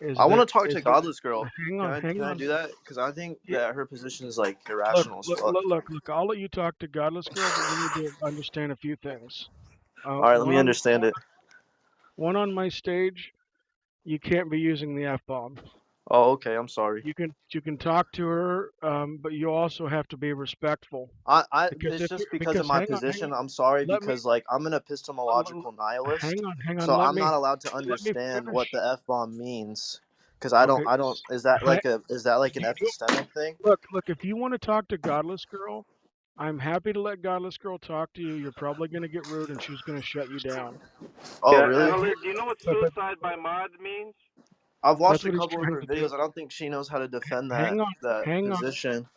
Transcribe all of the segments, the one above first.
is I want that to talk to is that Godless Girl. hang Can I on. do that? Because I think Yeah, that her position is like look, irrational as look, fuck. look, look, look. I'll let you talk to Godless Girl, but you need to understand a few things. All right, let me understand it. One on my stage, you can't be using the F bomb. Oh, okay. I'm sorry. You can talk to her, but you also have to be respectful. It's just because of Because my hang on, position. I'm sorry let me because like I'm an l- epistemological nihilist, hang on, so I'm not allowed to let me understand what finish. the F bomb means. Because Okay, I don't. Is that like an you epistemic thing? look. If you want to talk to Godless Girl, I'm happy to let Godless Girl talk to you. You're probably going to get rude, and she's going to shut you down. Oh, Yeah, But really? here, do you know what but suicide by mod means? I've that's watched a what he's couple of trying her to do. videos. I don't think she knows how to defend Hang on, that hang on, position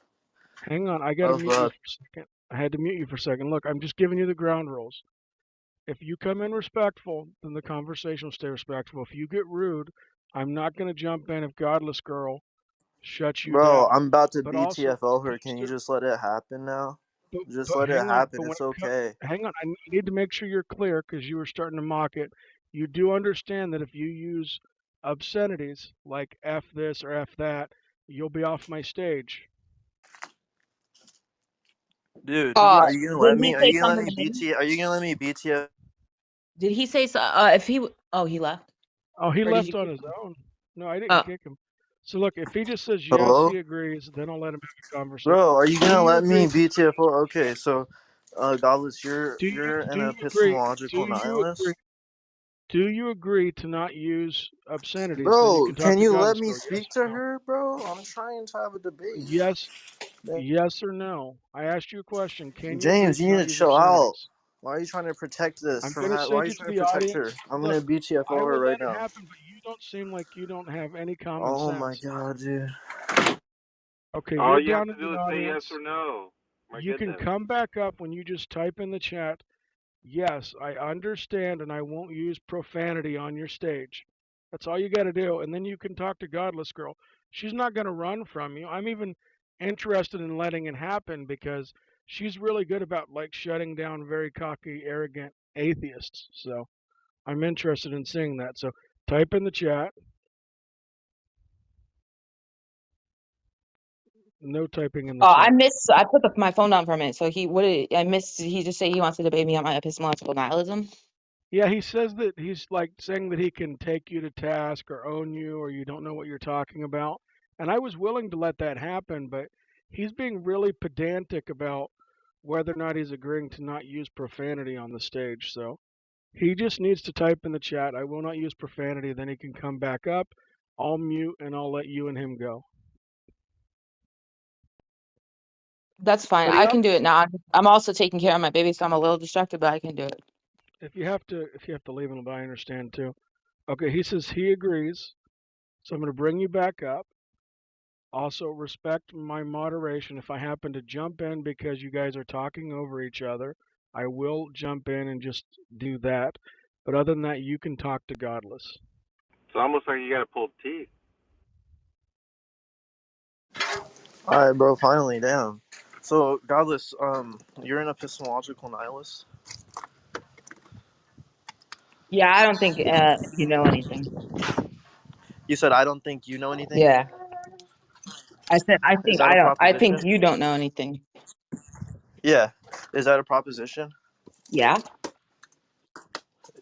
hang on. I got to of mute you for a second. I had to mute you for a second. Look, I'm just giving you the ground rules. If you come in respectful, then the conversation will stay respectful. If you get rude, I'm not going to jump in if Godless Girl shuts you Bro, down. I'm about to But also, BTFO her. please Can you do, just let it happen now? Just but let it hang on. happen. It's okay. Hang on, I need to make sure you're clear because you were starting to mock it. You do understand that if you use obscenities like F this or F that, you'll be off my stage. Dude, Uh, are you gonna did let he me? Are say you gonna let something me to me? BT? Are you gonna let me BTF? Did he say so? If he, oh, he left, Oh, he or did you left on kick his him? own. No, I didn't Oh, kick him. So look, if he just says yes, Hello, he agrees, then I'll let him have a conversation. bro. Are you Do gonna you let agree? me BTFO? Okay, so, Godless, you're Do an you agree? Do epistemological you agree? nihilist, Do you agree to not use obscenities? Then you bro. can talk Can to you let Godless me Girl. Yes speak or to no? her, bro? I'm trying to have a debate. Yes, yes or no? I asked you a question. Can you agree James, to you need not to use chill out. obscenities? Why are you trying to protect this I'm from? going to Why are send you you to trying to the protect her? audience. I'm Look, gonna BTFO I her will let right it now. happen, but you don't seem like you don't have any common Oh my sense. god, dude. Okay, All you're you have down to in do the is say yes audience. or no. My You can goodness. come back up when you just type in the chat, yes, I understand and I won't use profanity on your stage. That's all you got to do. And then you can talk to Godless Girl. She's not going to run from you. I'm even interested in letting it happen because she's really good about like shutting down very cocky, arrogant atheists. So I'm interested in seeing that. So type in the chat. No typing in the oh, I chat. missed. I put my phone down for a minute. So I missed. Did he just say he wants to debate me on my epistemological nihilism? Yeah, he says that he's like saying that he can take you to task or own you or you don't know what you're talking about. And I was willing to let that happen, but he's being really pedantic about whether or not he's agreeing to not use profanity on the stage. So he just needs to type in the chat, I will not use profanity, then he can come back up. I'll mute and I'll let you and him go. That's fine. But I can do it now. I'm also taking care of my baby, so I'm a little distracted, but I can do it. if you have to leave him, I understand too. Okay, he says he agrees. So I'm going to bring you back up. Also, respect my moderation. If I happen to jump in because you guys are talking over each other, I will jump in and just do that. But other than that, you can talk to Godless. It's almost like you got to pull teeth. All right, bro. Finally, damn. So, Godless, you're an epistemological nihilist. Yeah, I don't think you know anything. You said I don't think you know anything. Yeah, I said I Is think that I a don't. I think proposition? you don't know anything. Yeah. Is that a proposition? Yeah,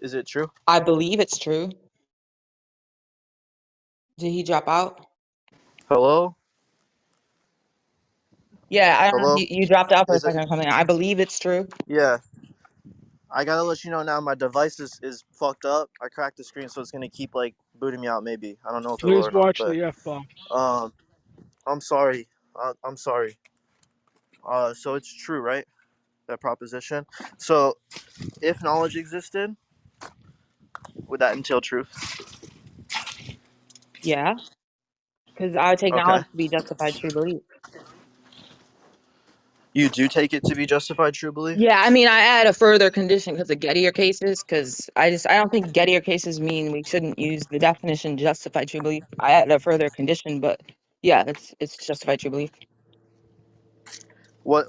Is it true? I believe it's true. Did he drop out? Hello? Yeah, I don't know. Hello? You dropped out for a Is it? second or something. I believe it's true. Yeah. I gotta let you know now. My device is fucked up. I cracked the screen, so it's gonna keep like booting me out. Maybe I don't know if it will Please or not. watch But the F bombs. um, I'm sorry. I'm sorry. So it's true, right? That proposition. So if knowledge existed, would that entail truth? Yeah, because I would take Okay. knowledge to be justified true belief. You do take it to be justified true belief? Yeah, I mean, I add a further condition because of Gettier cases, because I don't think Gettier cases mean we shouldn't use the definition justified true belief. I add a further condition, but yeah, it's justified true belief.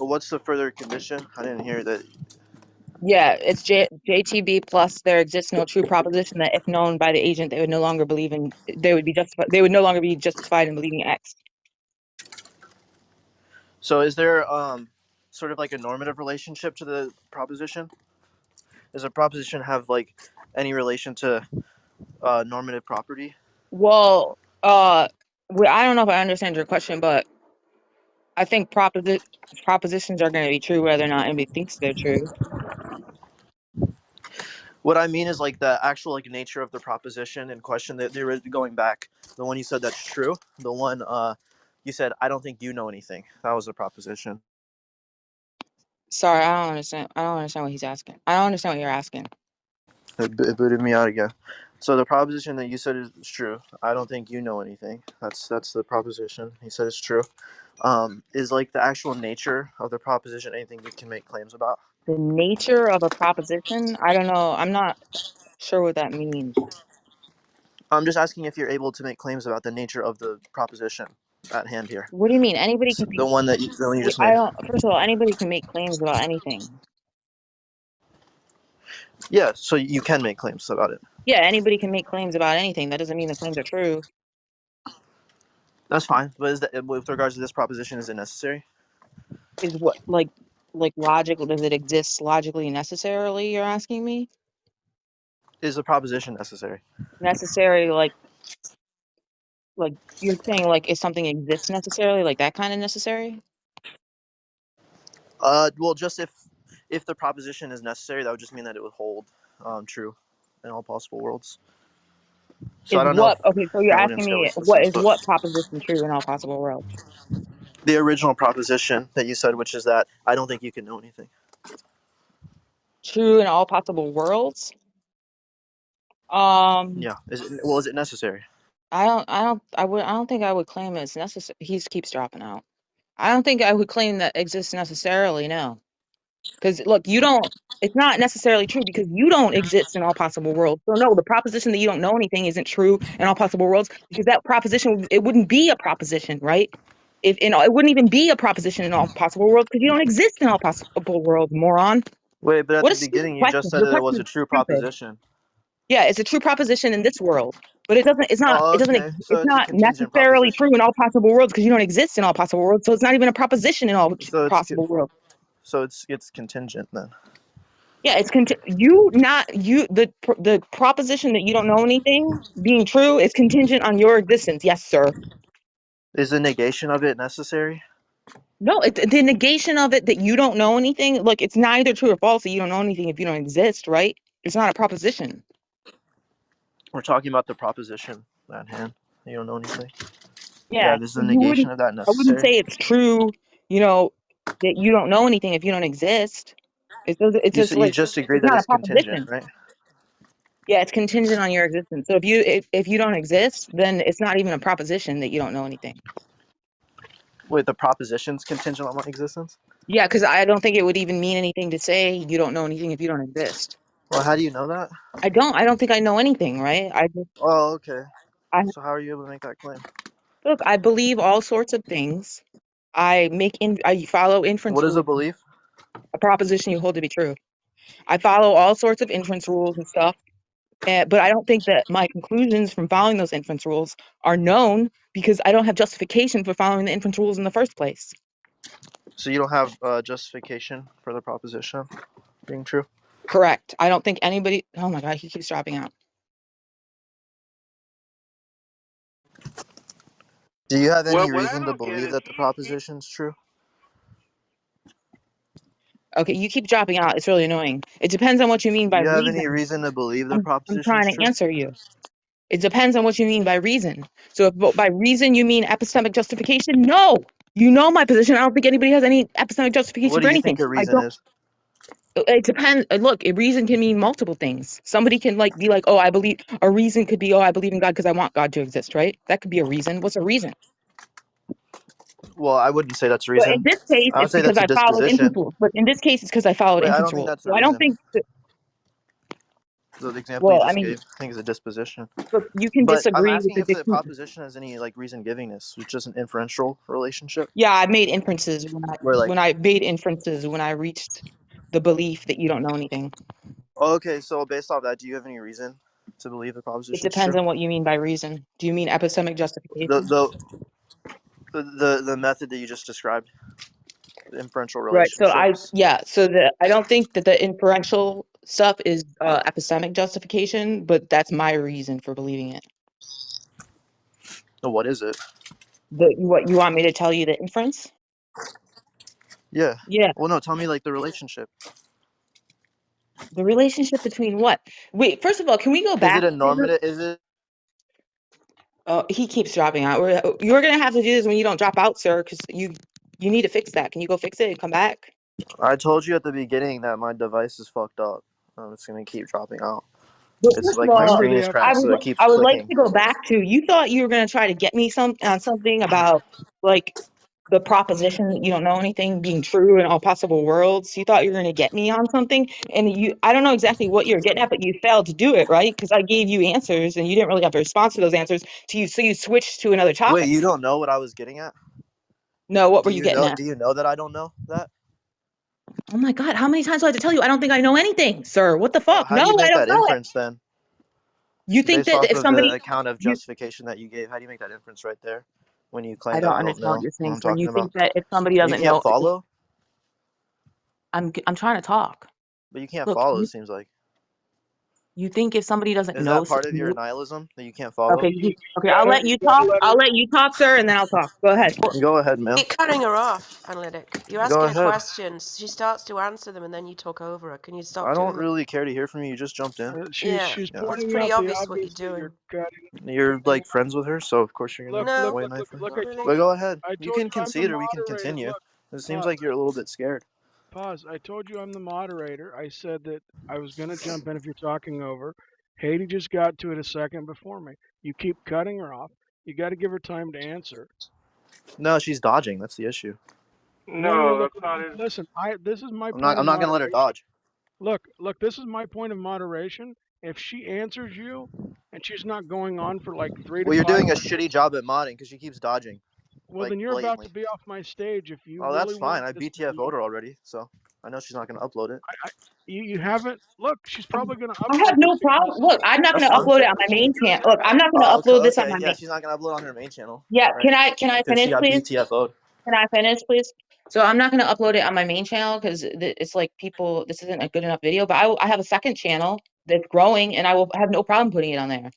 What's the further condition? I didn't hear that. Yeah, it's JTB plus there exists no true proposition that if known by the agent, they would no longer believe in, they would be justified, they would no longer be justified in believing X. So is there sort of like a normative relationship to the proposition? Does a proposition have like any relation to normative property? Well, I don't know if I understand your question, but I think propositions are going to be true whether or not anybody thinks they're true. What I mean is like the actual like nature of the proposition in question. That they were going back. The one you said that's true. The one you said I don't think you know anything. That was a proposition. Sorry, I don't understand. I don't understand what he's asking. I don't understand what you're asking. It booted me out again. So the proposition that you said is true. I don't think you know anything. That's the proposition. He said it's true. Is like the actual nature of the proposition anything we can make claims about? The nature of a proposition, I don't know. I'm not sure what that means. I'm just asking if you're able to make claims about the nature of the proposition at hand here. What do you mean? Anybody can The make, one that the one you just I made. don't, first of all, anybody can make claims about anything. Yeah, so you can make claims about it. Yeah, anybody can make claims about anything. That doesn't mean the claims are true. That's fine. But is that with regards to this proposition, is it necessary? Is what, like logical, does it exist logically necessarily, you're asking me? Is the proposition necessary? Necessary, like you're saying, like if something exists necessarily, like that kind of necessary? Well, just if the proposition is necessary, that would just mean that it would hold true in all possible worlds. So Is I don't know if what, okay, so you're that wouldn't asking scale me with what systems, is but what proposition true in all possible worlds? the original proposition that you said, which is that I don't think you can know anything. True in all possible worlds? Um, Yeah. Is it necessary? I don't think I would claim it's necessary. He keeps dropping out. I don't think I would claim that exists necessarily, no. Because look, you don't, it's not necessarily true because you don't exist in all possible worlds. So no, the proposition that you don't know anything isn't true in all possible worlds because that proposition, it wouldn't be a proposition, right? If it wouldn't even be a proposition in all possible worlds because you don't exist in all possible worlds, moron. Wait, but at What the a stupid beginning you just question. said Your that it question was is a true stupid. proposition. Yeah, it's a true proposition in this world, but Oh, okay. So it's it's a not contingent necessarily proposition. true in all possible worlds because you don't exist in all possible worlds. So it's not even a proposition in all So possible worlds. it's contingent then. Yeah, it's you not you the proposition that you don't know anything being true is contingent on your existence. Yes, sir. Is the negation of it necessary? No, the negation of it that you don't know anything. Look, it's neither true or false that you don't know anything if you don't exist, right? It's not a proposition. We're talking about the proposition at hand. You don't know anything. Yeah, Yeah, this is so the negation of that I wouldn't necessary. say it's true, you know, that you don't know anything if you don't exist. It's just You like just agreed it's that not a it's contingent, proposition. right? Yeah, it's contingent on your existence. So if you don't exist, then it's not even a proposition that you don't know anything. Wait, the proposition's contingent on my existence? Yeah, because I don't think it would even mean anything to say you don't know anything if you don't exist. Well, how do you know that? I don't think I know anything, right? Oh, okay. I So how are you able to make that claim? look, I believe all sorts of things. I follow What inference is a rules, belief? a proposition you hold to be true. I follow all sorts of inference rules and stuff, but I don't think that my conclusions from following those inference rules are known because I don't have justification for following the inference rules in the first place. So you don't have justification for the proposition being true? Correct. I don't think anybody. Oh my God, he keeps dropping out. Do you have Well, any what I reason to don't get believe is that the proposition's true? Okay, you keep dropping out. It's really annoying. It depends on what you mean Do by you have any reason. reason to believe the I'm proposition's trying to true? answer you. It depends on what you mean by reason. So if by reason you mean epistemic justification, no. You know my position. I don't think anybody has any epistemic What justification do for you anything. think a I reason don't. is? It depends. Look, a reason can mean multiple things. Somebody can like be like, oh, I believe. A reason could be, oh, I believe in God because I want God to exist, right? That could be a reason. What's a reason? Well, I wouldn't say that's But in reason. this case, I would it's say because that's a I followed inference disposition. rules. But in this case, it's because I followed Wait, I inference don't think rules. that's a So I don't reason. think. The example you Well, I just mean, gave, I think, is a disposition. look, you can But I'm disagree with asking the if the dictum. proposition has any like reason givingness. It's just an inferential relationship Yeah, I made inferences where like when I made inferences when I reached. the belief that you don't know anything. Okay, so based off that, do you have any reason to believe the It proposition's depends true? on what you mean by reason. Do you mean epistemic The justification? the method that you just described, the inferential Right. So relationships. I don't think that the inferential stuff is epistemic justification, but that's my reason for believing it. So what is it? What you want me to tell you the inference? Yeah. Yeah. Well, no, tell me like the relationship. The relationship between what? Wait, first of all, can we go Is back? it a normative? Is it? Oh, he keeps dropping out. You're gonna have to do this when you don't drop out, sir, because you need to fix that. Can you go fix it and come back? I told you at the beginning that my device is fucked up. It's gonna keep dropping out. But It's first of like my all, Remember screen the is cracked, so it keeps I would like clicking. to go back to you thought you were gonna try to get me something about like the proposition that you don't know anything being true in all possible worlds. You thought you were gonna get me on something, and I don't know exactly what you're getting at, but you failed to do it, right? Because I gave you answers, and you didn't really have a response to those answers. So you switched to another Wait, topic. you don't know what I was getting at? No, what Do were you you getting know? at? Do you know that I don't know that? Oh my God, how many times do I have to tell you? I don't think I know anything, sir. What the fuck? How No, do you I make don't that know it. inference then? You think Based that off if of the somebody, account of you, justification that you gave, how do you make that inference right there when you I claim that don't I don't understand what know you're what saying, I'm sir. talking You think about? that if somebody You doesn't can't know, follow, I'm trying to talk. but you can't Look, follow, it seems like. you think if somebody doesn't Is that know, part of your know nihilism that you can't okay, follow? okay, I'll let you you gotta talk. let I'll her. let you talk, sir, and then I'll talk. Go ahead. Go ahead, man. Keep cutting her off, Analytic. You're Go asking her ahead. questions. She starts to answer them and then you talk over her. Can you I stop don't doing that? really care to hear from you. You just jumped in. Yeah, She's Yeah. that's pointing pretty out the obvious what you're obvious that you're doing. You're cutting like friends with her, so of course you're gonna No, weigh nicely. look. not really. But go ahead. I You told can you I'm the concede or we can moderator. continue. Look, It seems pause. like you're a little bit scared. Pause. I told you I'm the moderator. I said that I was gonna jump in if you're talking over. Haiti just got to it a second before me. You keep cutting her off. You got to give her time to answer. No, she's dodging. That's the issue. No. No, Look, that's not his. listen. This is my I'm not. point of I'm not gonna let her moderation. dodge. Look. This is my point of moderation. If she answers you, and she's not going on for like 3 to Well, you're 5 doing a shitty minutes, job at modding because she keeps dodging, well like then you're about to blatantly. be off my stage if you Oh, that's really fine. want I this to be. BTFO'd her already, so I know she's not gonna upload it. You haven't. Look, she's probably going to I have upload this no because problem. Look, I'm not That's going to fine. upload it on my main channel. Look, I'm not going to upload this on Okay, my yeah, main. she's not gonna upload on her main channel, Yeah, right? can I Because she finish, got please? BTFO'd. Can I finish, please? So I'm not going to upload it on my main channel because it's like people. This isn't a good enough video. But I have a second channel that's growing, and I will have no problem putting it on there.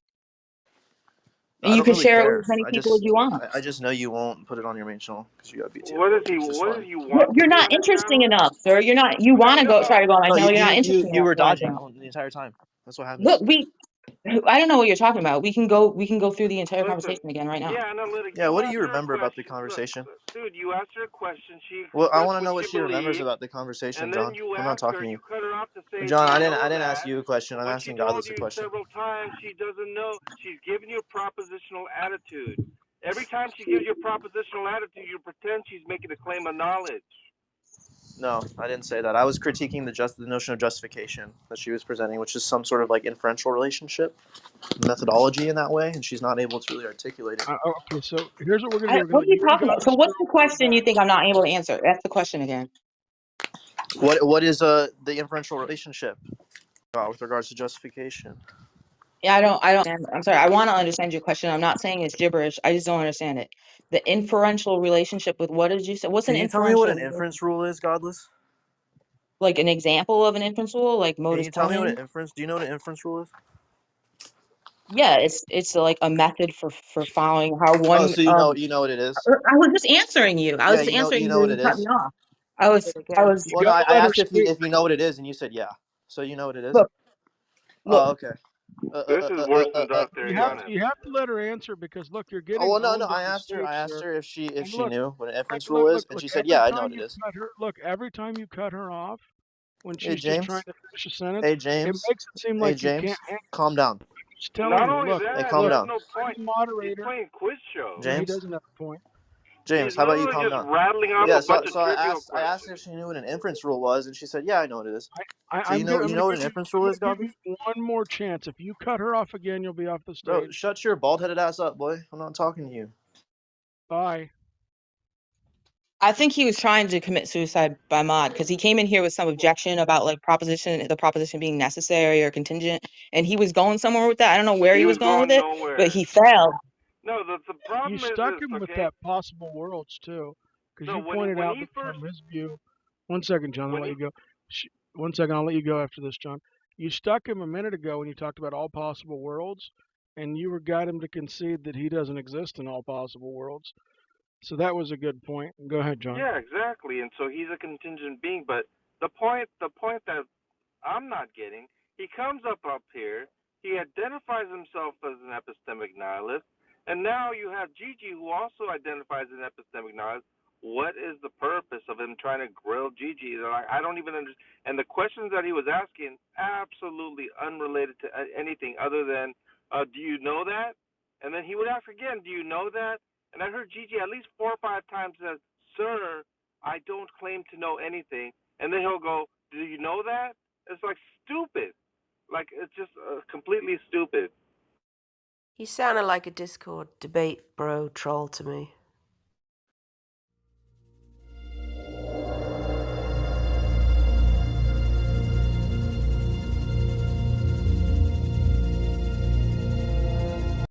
And I you don't can really share it with care. as many people as you want. I just know you won't put it on your main channel because you got What does BTFO'd, he? which is What fine. does he want to You're be not on his interesting channel? enough, sir. You're not. You I want to go try to know. go on my No, channel. You're not interesting you enough were to go on my dodging channel. the entire time. That's what happened. Look, I don't know what you're talking about. We can go through the entire Listen, conversation again right now. yeah, Analytic. Yeah, You what do you asked her a remember about the question. Look, conversation? dude, you asked her a question. She Well, I expressed want to what know what she she remembers believed, about the conversation, and then John. you I'm not asked her. talking to You you. cut her off to say, "Do John, you know I didn't ask that?" you a question. I'm When she asking told Godless a you question. several times she doesn't know, she's giving you a propositional attitude. Every time she gives you a propositional attitude, you pretend she's making a claim of knowledge. No, I didn't say that. I was critiquing the notion of justification that she was presenting, which is some sort of like inferential relationship methodology in that way, and she's not able to really articulate it. okay. So here's what we're going to do. We're going What to are let you you and talking about? So Godless what's Girl the go question you back. think I'm not able to answer? Ask the question again. What is the inferential relationship with regards to justification? Yeah, I don't understand. I'm sorry. I want to understand your question. I'm not saying it's gibberish. I just don't understand it. The inferential relationship with what did you say? What's an Can you tell me what inferential an inference rule is, Godless? like an example of an inference rule, like Can modus you tell me what an ponens? inference? Do you know what an inference rule is? Yeah, it's like a method for following how Oh, one so you know what it is? I was just answering you. I was Yeah, just you answering know you what and it you cut me is. off. I Again. was You Well, no, got to I let her asked speak. if you know what it is, and you said yeah. So you know what it is? look, Oh, look. okay. This is worse than Dr. Giannis. You have to let her answer because look, you're Oh getting well, no, owned on I the asked her. stage, I asked sir. her if And she knew what an inference rule look, is, and she said, every "Yeah, I know time what it you is." cut her, every time you cut her off when Hey she's just trying James. to finish a sentence, Hey it James. makes it seem Hey like you can't James. handle. Calm down. I'm just telling Not you, only look, Hey, that, calm he look, has down. no I'm point. the He's moderator. playing quiz show. No, he James. doesn't have a point. He's James, how about you literally calm just down? rattling off Yeah. a bunch of So trivial I asked her if questions. she knew what an inference rule was, and she said, "Yeah, I know what it is." So I'm gonna you know what give an you inference rule is, Godless? one more chance. If you cut her off again, you'll be off the Bro, stage. shut your bald headed ass up, boy. I'm not talking to you. Bye. I think he was trying to commit suicide by mod because he came in here with some objection about like the proposition being necessary or contingent, and he was going somewhere with that. I don't know where He he was was going with going it, but nowhere. he failed. No, the You problem is stuck this, him with okay? that possible worlds too, because No, you pointed when out he that first from his view. One second, John. I'll when let he you go. One second. I'll let you go after this, John. You stuck him a minute ago when you talked about all possible worlds, and you got him to concede that he doesn't exist in all possible worlds. So that was a good point. Go ahead, John. yeah, exactly. And so he's a contingent being, but the point that I'm not getting, he comes up here, he identifies himself as an epistemic nihilist, and now you have Gigi who also identifies as an epistemic nihilist. What is the purpose of him trying to grill Gigi? I don't even understand. And the questions that he was asking, absolutely unrelated to anything other than, do you know that? And then he would ask again, do you know that? And I heard Gigi at least 4 or 5 times says, sir, I don't claim to know anything. And then he'll go, do you know that? It's like stupid. Like it's just completely stupid. He sounded like a Discord debate bro troll to me.